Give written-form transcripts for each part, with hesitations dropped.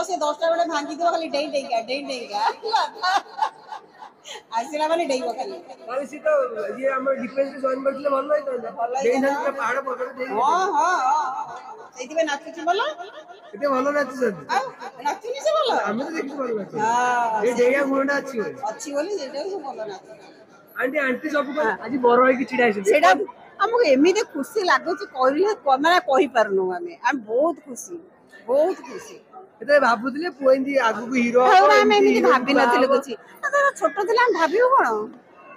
से 10टा बेले भांगी देबो खाली डेई आसिला माने डेइबो खाली ताले सी तो ये हम डिफेंस रे जॉइन करथिले भल होइतो डेई ना पहाड़ पकड़ देई हां सेति में नाचुची बोलो एते भल नाचि सर नाचुनी से बोलो हम तो देखि भल नाचि हां ये डेया गुणडा अछि बोली जेटा से बोलो नाच आंटी आंटी सब को आज बरो है कि चिड़ा है सेटा हमको एमिते खुशी लागुची कहले माने कहि परनु हम बहुत खुशी एते भाबुतले पोइंदी आगु को हीरो हम एमिते भाबी नथिले कुछ छोट थिला हम भाबियो कोन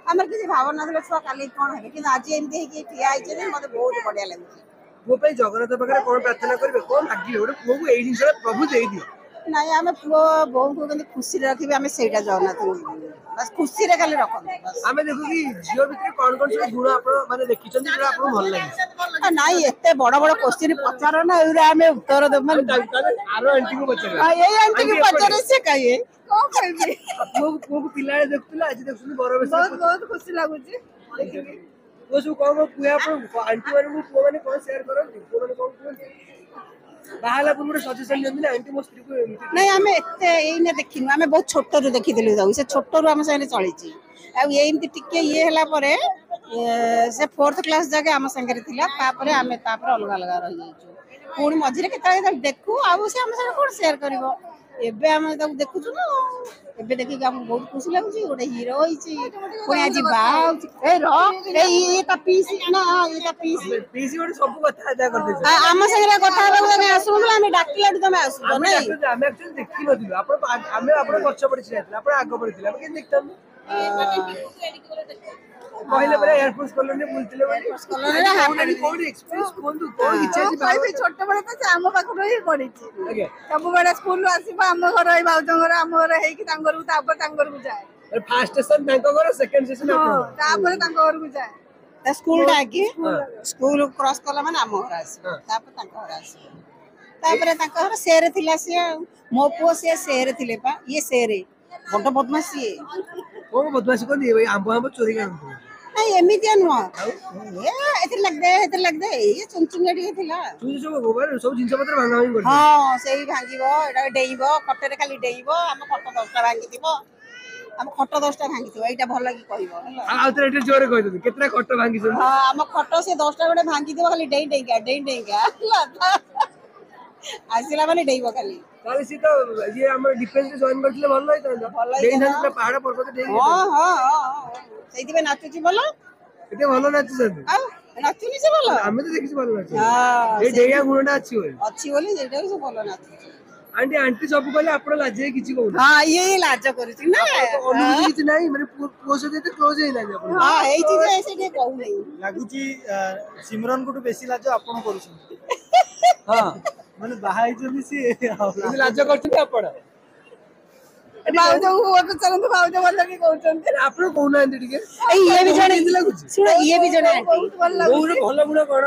हमर किसी भावना नथिले छुआ काली कोन हेबे कि आज एमिते कि ठिया आइछे जे मते बहुत बढ़िया लागुची वो पे जगन्नाथ पाखरे कोन प्रार्थना करबे कोन मागिले ओडे पुओ को एई जिंस प्रभु देई दियो नहीं आम पुओ बहु को केंति खुशी रखिबे आम सेटा जगन्नाथ बस खुशी रे खाली रखम बस आमे देखु कि जियो भितर कोन सब गुण आपण माने देखिछन जे आपण भल लागे नहीं एते बड़ बड़ क्वेश्चन पचार ना एरा आमे उत्तर दे मन आरो आंटी को पचार हां ए आंटी को पचार से कहिए को कहबे पुओ को पिलाए देखुला आज देखुनी बरो बेस बहुत खुशी लागुची वो सब को पुआ आपण आंटी माने को पुओ माने कोन शेयर करन पुओ माने कोन कहन बाहला पुर सजेशन जंदी ना आंटी मो स्त्री को नहीं आमे एते एइने देखिनु आमे बहुत छोट रु देखिथिलु जाऊ से छोट रु हम संगे चलीची आ एइमति टिके ये हला परे से 4th क्लास जाके हम संगे थिला तापरे आमे तापरे अलग अलग रहि जाइछु पुणी मझिरे केता देखु आ से हम संगे कोन शेयर करबो एबे हम ताको देखुछु ना एबे देखि हम बहुत खुशी लागुची ओडे हीरो होईची कोई आजी बाउ ए रो ए ता पीसी ना ए ता पीसी ओडे सब कथा आदा कर देछ हम संगे कथा होबो तमे आसुला हम डाकिला तमे आसु हम एक्चुअली देखि नथिलु आपण हम आपण पछ पड़ी छिला आपण आगो पड़ी छिला के देखतन पहिले परे एयरफोर्स कॉलोनी बुलतिले बनी कॉलोनी रे हापनी कोन एक्सपीरियंस कोन कोन इच्छा छी भाई छोट बड़े तो हम पाखरो ही पड़ीची सब बड़ा स्कूल आसीबा हम घर ही बाउजो घर हम घर हेकी तांगर तापर तांगर को जाए फर्स्ट स्टेशन तांको घर सेकंड स्टेशन आपण तापर तांको घर को जाए ता स्कूल डाकी स्कूल क्रॉस कला माने हम घर आसी तापर तांको घर आसी तापर तांको घर शेर थिला से मो पो से शेर थिले पा ये शेर बड़ बदमाशी वो बदमाशी कोन दिए भाई आंबो चोरी करन नहीं एमितिया नुआ ए एते लग दे ये चुनचुंगडी थिला तू सब गोबर सब जिंस पत्र भांगा भांगी कर हां सेही भांगीबो एटा डेइबो कटरे खाली डेइबो हम खट 10टा भांगी दिबो हम खट 10टा भांगी दिबो एटा भल लागी कहबो आ तरे एटे जोरे कहि दे केतना खट भांगी छ हां हम खट से 10टा बेले भांगी दिबो खाली डेइगा आसिला माने डेइबो खाली ताले सी तो ये हम डिफेंस रे जॉइन करथिले भल होइतो डेई ना पहाड़ पर्वत डेई हां सेति में नाचुची बोलो एते भल नाचि सर नाचुनी से बोलो हम तो देखि भल नाचि हां ए डेया गुणडा अछि बोली जेटा से बोलो नाचुची आंटी आंटी सब कहले आपण लाजे किछि कहू हां ये लाज करूची ना अनुमति किछि नाही माने पोस देते क्लोज हे लागे आपण हां एई चीज ऐसे के कहू नहीं लागुची सिमरन को बेसी लाज आपण करूछन हां माने बाहाई जनी सी लाज करथि आपण बाउजो हुआ को चलंतु बाउजो बोल के कहउछन आपण कहू ना एंती टिके ये भी जने लागुची सुन ये भी जने बहुत भल गुण कोन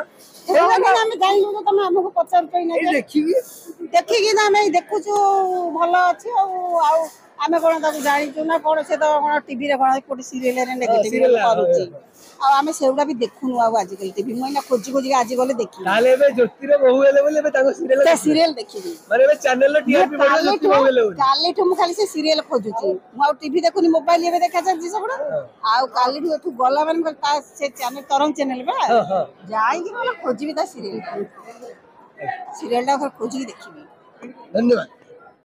हम जाइनु तो तमे हमको पचार पई ना देखिकी ना मैं देखुछु भल अछि आ आमे कोन ताकू जानिछु ना कोन से तो कोन टीवी रे कोन कोटी सीरियल रे नेगेटिव करूची आ आमे सेउडा भी देखुनु आ आज कल टीवी मैना खोजी खोजी आज गले देखि ताले बे ज्योति रे बहु हेले बोले बे ताको सीरियल देखिबी माने बे चैनल रे टीआरपी बढ़े ज्योति बहु हेले काली ठु खाली से सीरियल खोजुची मु आ टीवी देखुनी मोबाइल एबे देखा जाय सबडा आ काली ठु एठु गला माने ता से चैनल तरंग चैनल बा जाई कि बोले खोजिबी ता सीरियल टा खोजी देखिबी धन्यवाद।